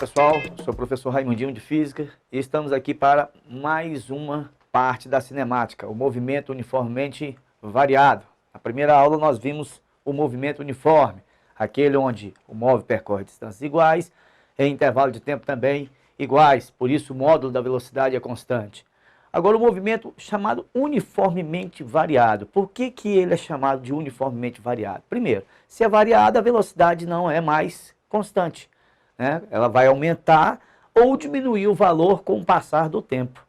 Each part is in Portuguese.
pessoal, sou o professor Raimundinho de Física e estamos aqui para mais uma parte da cinemática, o movimento uniformemente variado. Na primeira aula nós vimos o movimento uniforme, aquele onde o móvel percorre distâncias iguais, em intervalo de tempo também iguais, por isso o módulo da velocidade é constante. Agora o movimento chamado uniformemente variado, por que ele é chamado de uniformemente variado? Primeiro, se é variado, a velocidade não é mais constante. Ela vai aumentar ou diminuir o valor com o passar do tempo.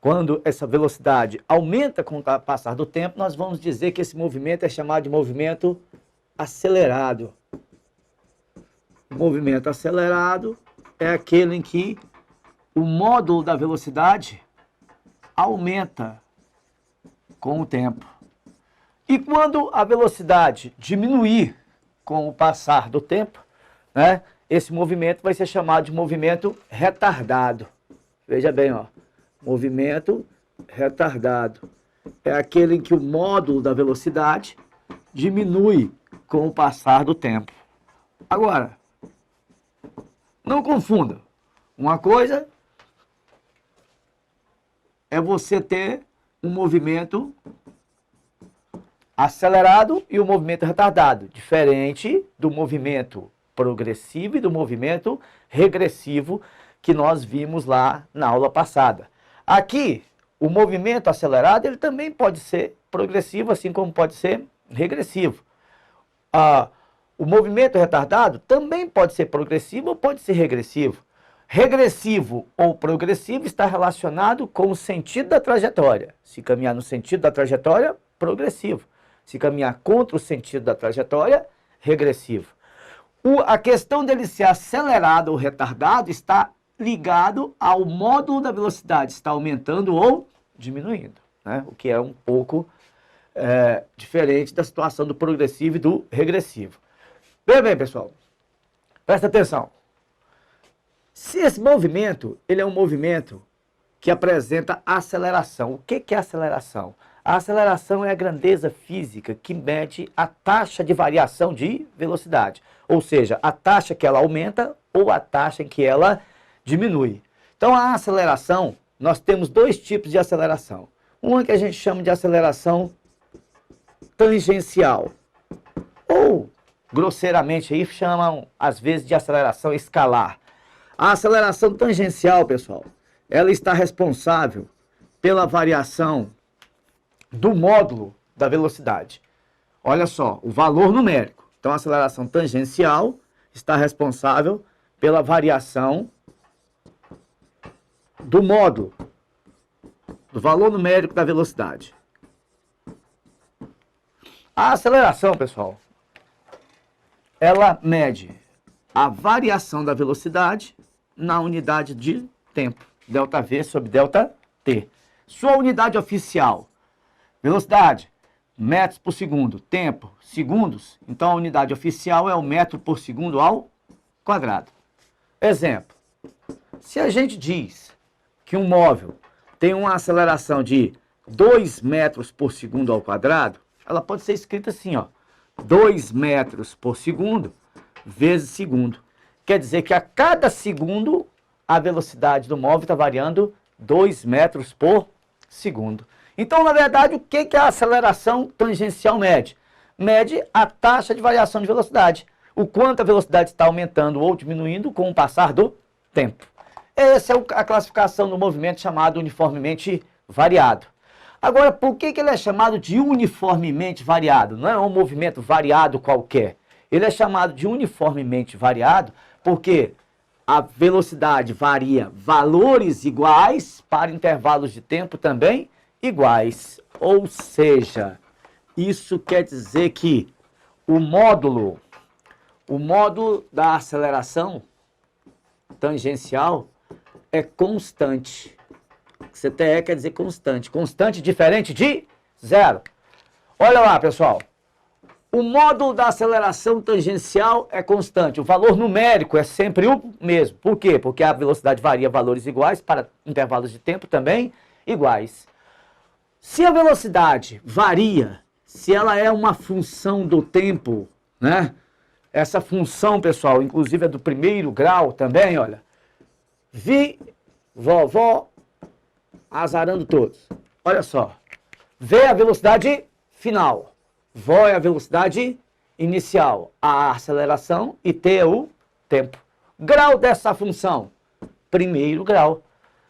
Quando essa velocidade aumenta com o passar do tempo, nós vamos dizer que esse movimento é chamado de movimento acelerado. O movimento acelerado é aquele em que o módulo da velocidade aumenta com o tempo. E quando a velocidade diminuir com o passar do tempo, esse movimento vai ser chamado de movimento retardado. Veja bem, movimento retardado. É aquele em que o módulo da velocidade diminui com o passar do tempo. Agora, não confunda. Uma coisa é você ter um movimento acelerado e um movimento retardado, diferente do movimento progressivo e do movimento regressivo que nós vimos lá na aula passada. Aqui, o movimento acelerado ele também pode ser progressivo, assim como pode ser regressivo. O movimento retardado também pode ser progressivo ou pode ser regressivo. Regressivo ou progressivo está relacionado com o sentido da trajetória. Se caminhar no sentido da trajetória, progressivo. Se caminhar contra o sentido da trajetória, regressivo. A questão dele ser acelerado ou retardado está ligado ao módulo da velocidade, está aumentando ou diminuindo, o que é um pouco diferente da situação do progressivo e do regressivo. Bem, pessoal, presta atenção. Se esse movimento, ele é um movimento que apresenta aceleração. O que é aceleração? A aceleração é a grandeza física que mede a taxa de variação de velocidade. Ou seja, a taxa que ela aumenta ou a taxa em que ela diminui. Então, a aceleração, nós temos dois tipos de aceleração. Uma que a gente chama de aceleração tangencial. Ou, grosseiramente, aí chamam, às vezes, de aceleração escalar. A aceleração tangencial, pessoal, ela está responsável pela variação do módulo da velocidade. Olha só, o valor numérico. Então, a aceleração tangencial está responsável pela variação do módulo, do valor numérico da velocidade. A aceleração, pessoal, ela mede a variação da velocidade na unidade de tempo, ΔV sobre ΔT. Sua unidade oficial, velocidade, metros por segundo, tempo, segundos. Então, a unidade oficial é o metro por segundo ao quadrado. Exemplo, se a gente diz que um móvel tem uma aceleração de 2 metros por segundo ao quadrado, ela pode ser escrita assim, 2 metros por segundo vezes segundo. Quer dizer que a cada segundo a velocidade do móvel está variando 2 metros por segundo. Então, na verdade, o que a aceleração tangencial mede? Mede a taxa de variação de velocidade. O quanto a velocidade está aumentando ou diminuindo com o passar do tempo. Essa é a classificação do movimento chamado uniformemente variado. Agora, por que ele é chamado de uniformemente variado? Não é um movimento variado qualquer. Ele é chamado de uniformemente variado porque a velocidade varia valores iguais para intervalos de tempo também iguais. Ou seja, isso quer dizer que o módulo da aceleração tangencial é constante. CTE quer dizer constante. Constante diferente de zero. Olha lá, pessoal. O módulo da aceleração tangencial é constante. O valor numérico é sempre o mesmo. Por quê? Porque a velocidade varia valores iguais para intervalos de tempo também iguais. Se a velocidade varia, se ela é uma função do tempo, essa função, pessoal, inclusive é do primeiro grau também, olha. Vi, vovó, azarando todos. Olha só. V é a velocidade final. Vó é a velocidade inicial. A aceleração e T é o tempo. Grau dessa função. Primeiro grau.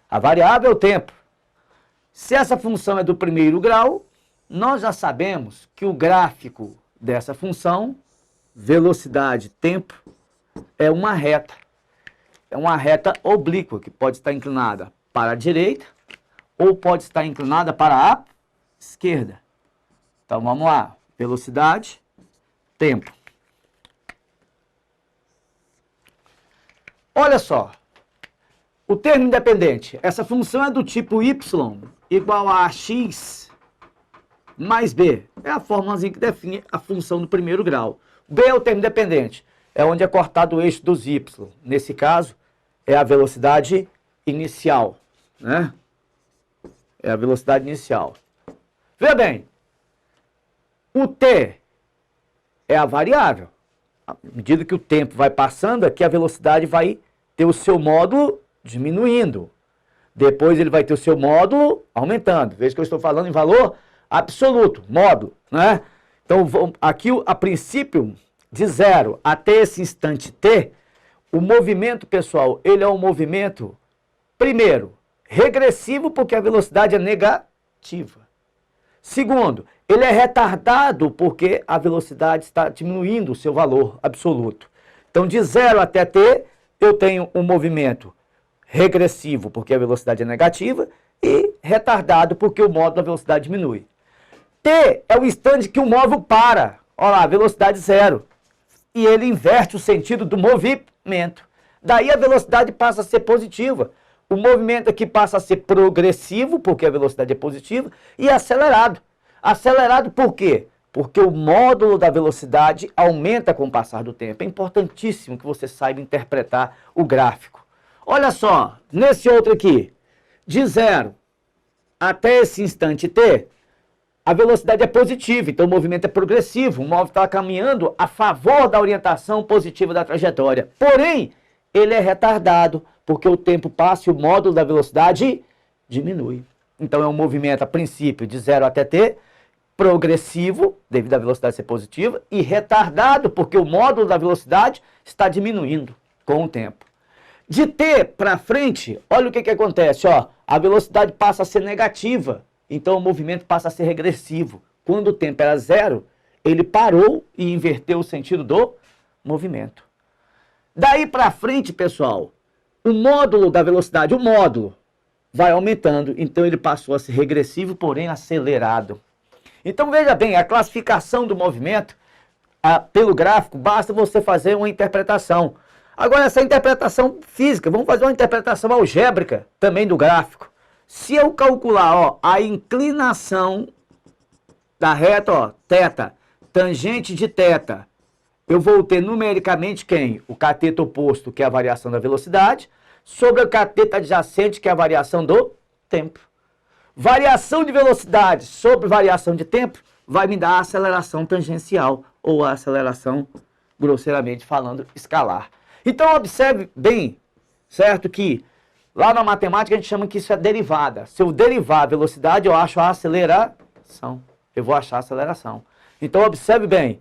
A variável é o tempo. Se essa função é do primeiro grau, nós já sabemos que o gráfico dessa função, velocidade, tempo, é uma reta. É uma reta oblíqua, que pode estar inclinada para a direita ou pode estar inclinada para a esquerda. Então vamos lá. Velocidade, tempo. Olha só. O termo independente, essa função é do tipo y igual a x mais b. É a fórmulazinha que define a função do primeiro grau. B é o termo independente, é onde é cortado o eixo dos y. Nesse caso, é a velocidade inicial, né? É a velocidade inicial. Veja bem, o t é a variável. À medida que o tempo vai passando, aqui a velocidade vai ter o seu módulo diminuindo. Depois ele vai ter o seu módulo aumentando. Veja que eu estou falando em valor absoluto, módulo, né? Então, aqui a princípio, de 0 até esse instante t, o movimento, pessoal, ele é um movimento, primeiro, regressivo, porque a velocidade é negativa. Segundo, ele é retardado, porque a velocidade está diminuindo o seu valor absoluto. Então, de 0 até t, eu tenho um movimento regressivo, porque a velocidade é negativa, e retardado, porque o módulo da velocidade diminui. T é o instante que o móvel para. Olha lá, velocidade 0. E ele inverte o sentido do movimento. Daí a velocidade passa a ser positiva. O movimento aqui passa a ser progressivo, porque a velocidade é positiva, e acelerado. Acelerado por quê? Porque o módulo da velocidade aumenta com o passar do tempo. É importantíssimo que você saiba interpretar o gráfico. Olha só, nesse outro aqui, de 0 até esse instante t, a velocidade é positiva, então o movimento é progressivo, o móvel está caminhando a favor da orientação positiva da trajetória. Porém, ele é retardado, porque o tempo passa e o módulo da velocidade diminui. Então é um movimento, a princípio, de 0 até t, progressivo, devido à velocidade ser positiva, e retardado, porque o módulo da velocidade está diminuindo com o tempo. De t para frente, olha o que acontece, ó, a velocidade passa a ser negativa, então o movimento passa a ser regressivo. Quando o tempo era 0, ele parou e inverteu o sentido do movimento. Daí para frente, pessoal, o módulo da velocidade, o módulo, vai aumentando, então ele passou a ser regressivo, porém acelerado. Então veja bem, a classificação do movimento, pelo gráfico, basta você fazer uma interpretação. Agora, essa interpretação física, vamos fazer uma interpretação algébrica também do gráfico. Se eu calcular, ó, a inclinação da reta, ó, θ, tangente de θ, eu vou ter numericamente quem? O cateto oposto, que é a variação da velocidade, sobre o cateto adjacente, que é a variação do tempo. Variação de velocidade sobre variação de tempo vai me dar a aceleração tangencial, ou a aceleração, grosseiramente falando, escalar. Então, observe bem, certo, que lá na matemática a gente chama que isso é derivada. Se eu derivar a velocidade, eu acho a aceleração. Eu vou achar a aceleração. Então, observe bem,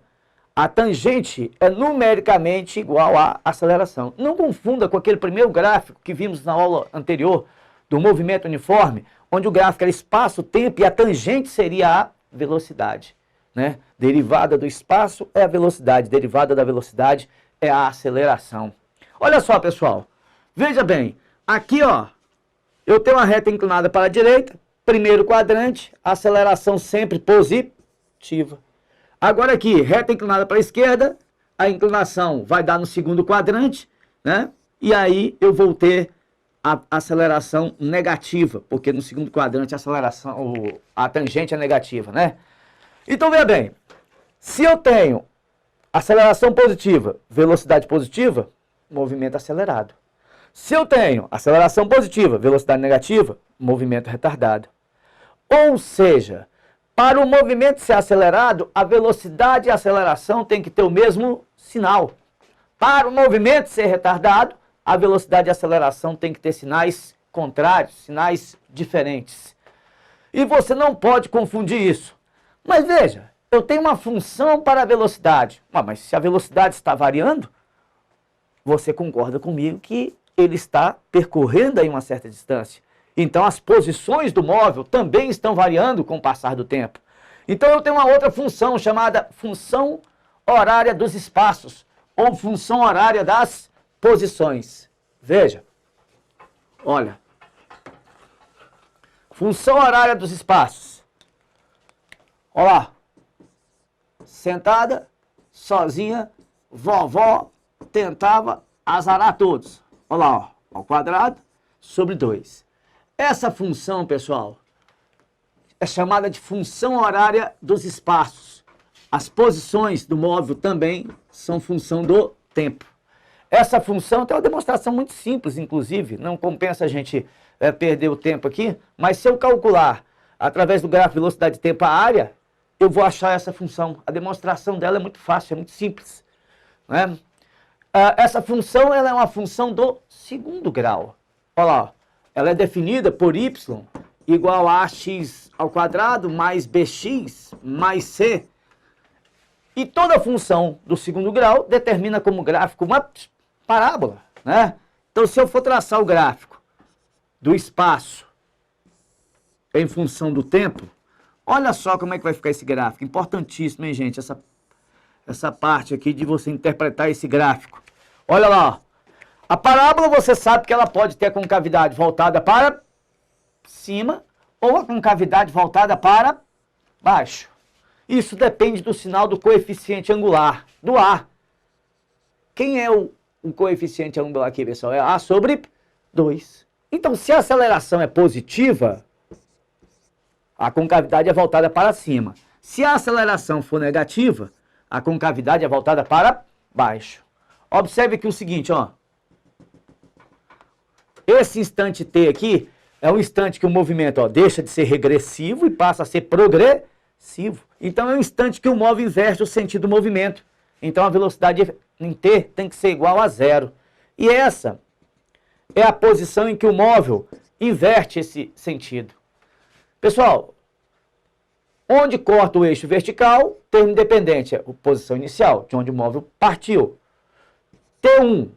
a tangente é numericamente igual à aceleração. Não confunda com aquele primeiro gráfico que vimos na aula anterior, do movimento uniforme, onde o gráfico era espaço-tempo e a tangente seria a velocidade, né? Derivada do espaço é a velocidade, derivada da velocidade é a aceleração. Olha só, pessoal, veja bem, aqui, ó, eu tenho uma reta inclinada para a direita, primeiro quadrante, aceleração sempre positiva. Agora aqui, reta inclinada para a esquerda, a inclinação vai dar no segundo quadrante, né? E aí eu vou ter a aceleração negativa, porque no segundo quadrante a tangente é negativa, né? Então, veja bem, se eu tenho aceleração positiva, velocidade positiva, movimento acelerado. Se eu tenho aceleração positiva, velocidade negativa, movimento retardado. Ou seja, para o movimento ser acelerado, a velocidade e a aceleração têm que ter o mesmo sinal. Para o movimento ser retardado, a velocidade de aceleração tem que ter sinais contrários, sinais diferentes. E você não pode confundir isso. Mas veja, eu tenho uma função para a velocidade. Mas se a velocidade está variando, você concorda comigo que ele está percorrendo aí uma certa distância. Então as posições do móvel também estão variando com o passar do tempo. Então eu tenho uma outra função chamada função horária dos espaços, ou função horária das posições. Veja, olha, função horária dos espaços. Olha lá, sentada, sozinha, vovó tentava azarar todos. Olha lá, ó, ao quadrado sobre 2. Essa função, pessoal, é chamada de função horária dos espaços. As posições do móvel também são função do tempo. Essa função tem uma demonstração muito simples, inclusive, não compensa a gente perder o tempo aqui, mas se eu calcular através do gráfico de velocidade de tempo a área, eu vou achar essa função. A demonstração dela é muito fácil, é muito simples, né? Essa função ela é uma função do segundo grau. Olha lá, ela é definida por y igual a ax ao quadrado mais bx mais c. E toda função do segundo grau determina como gráfico uma parábola, né? Então, se eu for traçar o gráfico do espaço em função do tempo, olha só como é que vai ficar esse gráfico. Importantíssimo, hein, gente? Essa parte aqui de você interpretar esse gráfico. Olha lá, ó. A parábola você sabe que ela pode ter a concavidade voltada para cima ou a concavidade voltada para baixo. Isso depende do sinal do coeficiente angular, do A. Quem é o coeficiente angular aqui, pessoal? É A sobre 2. Então, se a aceleração é positiva, a concavidade é voltada para cima. Se a aceleração for negativa, a concavidade é voltada para baixo. Observe aqui o seguinte, ó. Esse instante t aqui é o instante que o movimento, ó, deixa de ser regressivo e passa a ser progressivo. Então é um instante que o móvel inverte o sentido do movimento. Então a velocidade em t tem que ser igual a 0. E essa é a posição em que o móvel inverte esse sentido. Pessoal, onde corta o eixo vertical, termo independente, é a posição inicial, de onde o móvel partiu. T1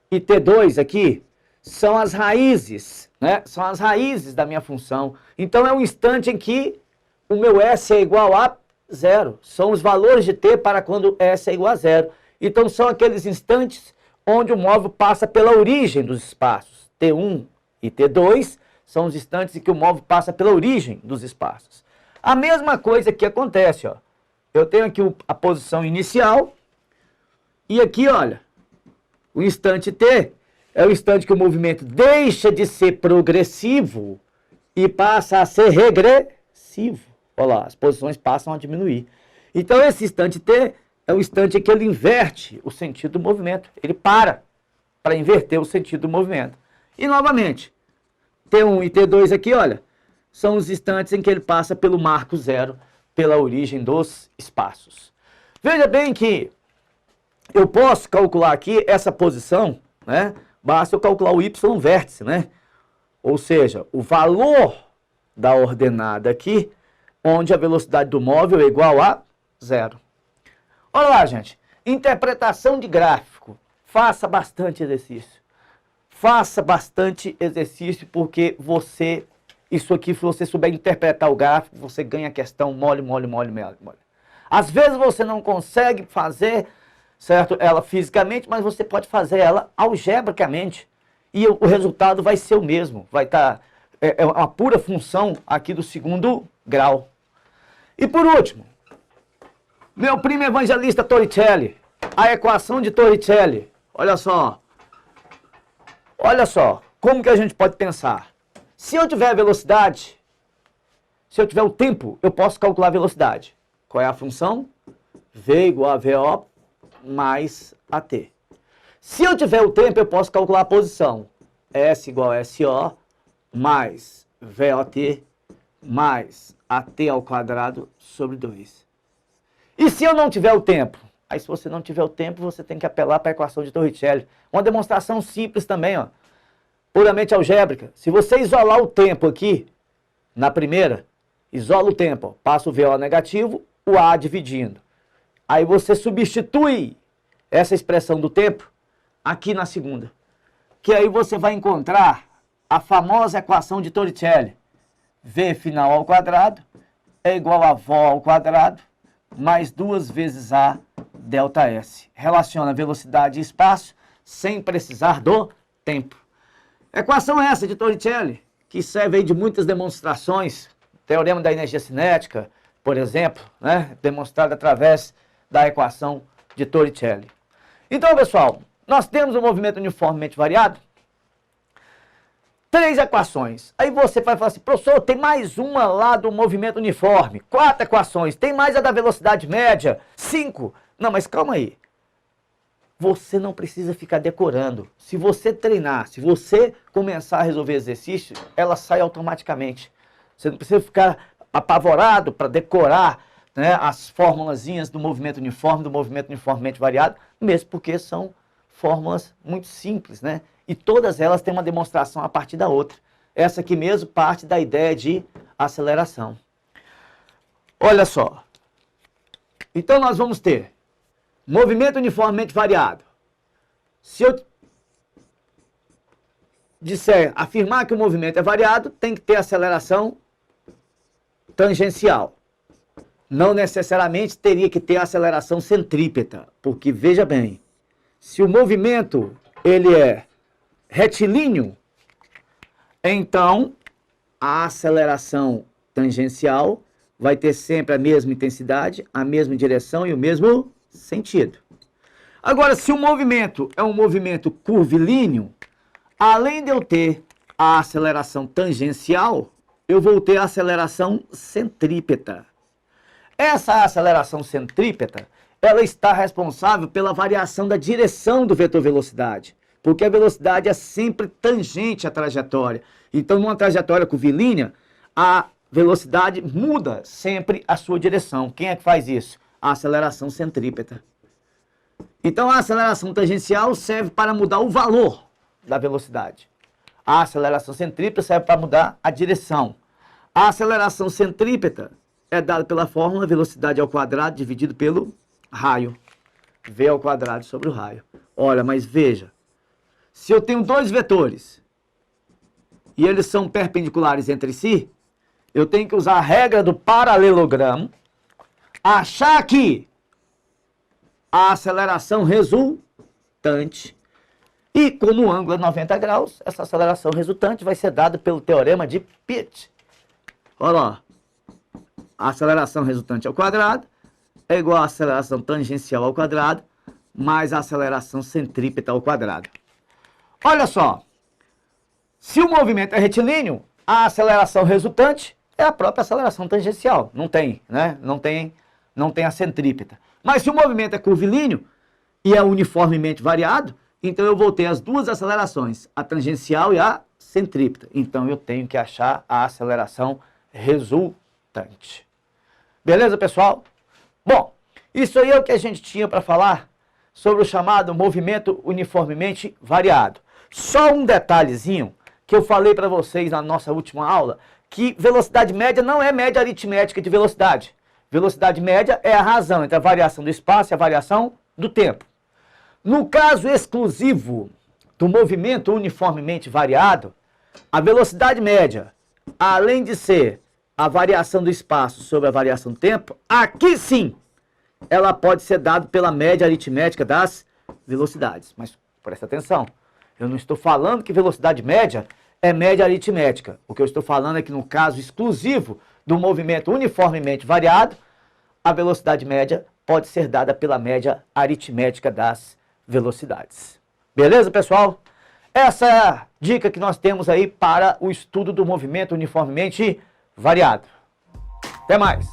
e T2 aqui são as raízes, né? São as raízes da minha função. Então é um instante em que o meu S é igual a 0. São os valores de T para quando S é igual a 0. Então são aqueles instantes onde o móvel passa pela origem dos espaços. T1 e T2 são os instantes em que o móvel passa pela origem dos espaços. A mesma coisa que acontece, ó. Eu tenho aqui a posição inicial e aqui, olha, o instante T é o instante que o movimento deixa de ser progressivo e passa a ser regressivo. Olha lá, as posições passam a diminuir. Então, esse instante T é o instante em que ele inverte o sentido do movimento. Ele para inverter o sentido do movimento. E, novamente, T1 e T2 aqui, olha, são os instantes em que ele passa pelo marco zero, pela origem dos espaços. Veja bem que eu posso calcular aqui essa posição, né? Basta eu calcular o y vértice, né? Ou seja, o valor da ordenada aqui, onde a velocidade do móvel é igual a 0. Olha lá, gente. Interpretação de gráfico. Faça bastante exercício. Faça bastante exercício, porque isso aqui, se você souber interpretar o gráfico, você ganha a questão mole. Às vezes você não consegue fazer, certo, ela fisicamente, mas você pode fazer ela algebricamente. E o resultado vai ser o mesmo. Vai estar, é uma pura função aqui do segundo grau. E por último, meu primo evangelista Torricelli, a equação de Torricelli. Olha só, como que a gente pode pensar? Se eu tiver a velocidade, se eu tiver o tempo, eu posso calcular a velocidade. Qual é a função? V igual a VO mais AT. Se eu tiver o tempo, eu posso calcular a posição. S igual a SO mais VOT mais AT ao quadrado sobre 2. E se eu não tiver o tempo? Aí se você não tiver o tempo, você tem que apelar para a equação de Torricelli. Uma demonstração simples também, ó, puramente algébrica. Se você isolar o tempo aqui, na primeira, isola o tempo, ó, passa o VO negativo, o A dividindo. Aí você substitui essa expressão do tempo aqui na segunda. Que aí você vai encontrar a famosa equação de Torricelli. V final ao quadrado é igual a VO ao quadrado mais 2 vezes A delta S. Relaciona velocidade e espaço sem precisar do tempo. Equação essa de Torricelli, que serve aí de muitas demonstrações. Teorema da energia cinética, por exemplo, né, demonstrado através da equação de Torricelli. Então, pessoal, nós temos um movimento uniformemente variado. 3 equações. Aí você vai falar assim, professor, tem mais uma lá do movimento uniforme. 4 equações. Tem mais a da velocidade média. 5. Não, mas calma aí. Você não precisa ficar decorando. Se você treinar, se você começar a resolver exercício, ela sai automaticamente. Você não precisa ficar apavorado para decorar, né, as formulazinhas do movimento uniformemente variado, mesmo porque são fórmulas muito simples, né? E todas elas têm uma demonstração a partir da outra. Essa aqui mesmo parte da ideia de aceleração. Olha só. Então nós vamos ter movimento uniformemente variado. Se eu disser, afirmar que o movimento é variado, tem que ter aceleração tangencial. Não necessariamente teria que ter aceleração centrípeta, porque veja bem, se o movimento ele é retilíneo, então a aceleração tangencial vai ter sempre a mesma intensidade, a mesma direção e o mesmo sentido. Agora, se o movimento é um movimento curvilíneo, além de eu ter a aceleração tangencial, eu vou ter a aceleração centrípeta. Essa aceleração centrípeta, ela está responsável pela variação da direção do vetor velocidade, porque a velocidade é sempre tangente à trajetória. Então, numa trajetória curvilínea, a velocidade muda sempre a sua direção. Quem é que faz isso? A aceleração centrípeta. Então, a aceleração tangencial serve para mudar o valor da velocidade. A aceleração centrípeta serve para mudar a direção. A aceleração centrípeta é dada pela fórmula velocidade ao quadrado dividido pelo raio. V ao quadrado sobre o raio. Olha, mas veja. Se eu tenho 2 vetores e eles são perpendiculares entre si, eu tenho que usar a regra do paralelogramo, achar aqui a aceleração resultante. E como o ângulo é 90 graus, essa aceleração resultante vai ser dada pelo teorema de Pitt. Olha lá. A aceleração resultante ao quadrado é igual à aceleração tangencial ao quadrado mais a aceleração centrípeta ao quadrado. Olha só. Se o movimento é retilíneo, a aceleração resultante é a própria aceleração tangencial. Não tem, né? Não tem a centrípeta. Mas se o movimento é curvilíneo e é uniformemente variado, então eu vou ter as 2 acelerações, a tangencial e a centrípeta. Então eu tenho que achar a aceleração resultante. Beleza, pessoal? Bom, isso aí é o que a gente tinha para falar sobre o chamado movimento uniformemente variado. Só um detalhezinho que eu falei para vocês na nossa última aula, que velocidade média não é média aritmética de velocidade. Velocidade média é a razão entre a variação do espaço e a variação do tempo. No caso exclusivo do movimento uniformemente variado, a velocidade média, além de ser a variação do espaço sobre a variação do tempo, aqui sim, ela pode ser dada pela média aritmética das velocidades. Mas presta atenção, eu não estou falando que velocidade média é média aritmética. O que eu estou falando é que no caso exclusivo do movimento uniformemente variado, a velocidade média pode ser dada pela média aritmética das velocidades. Beleza, pessoal? Essa é a dica que nós temos aí para o estudo do movimento uniformemente variado. Até mais!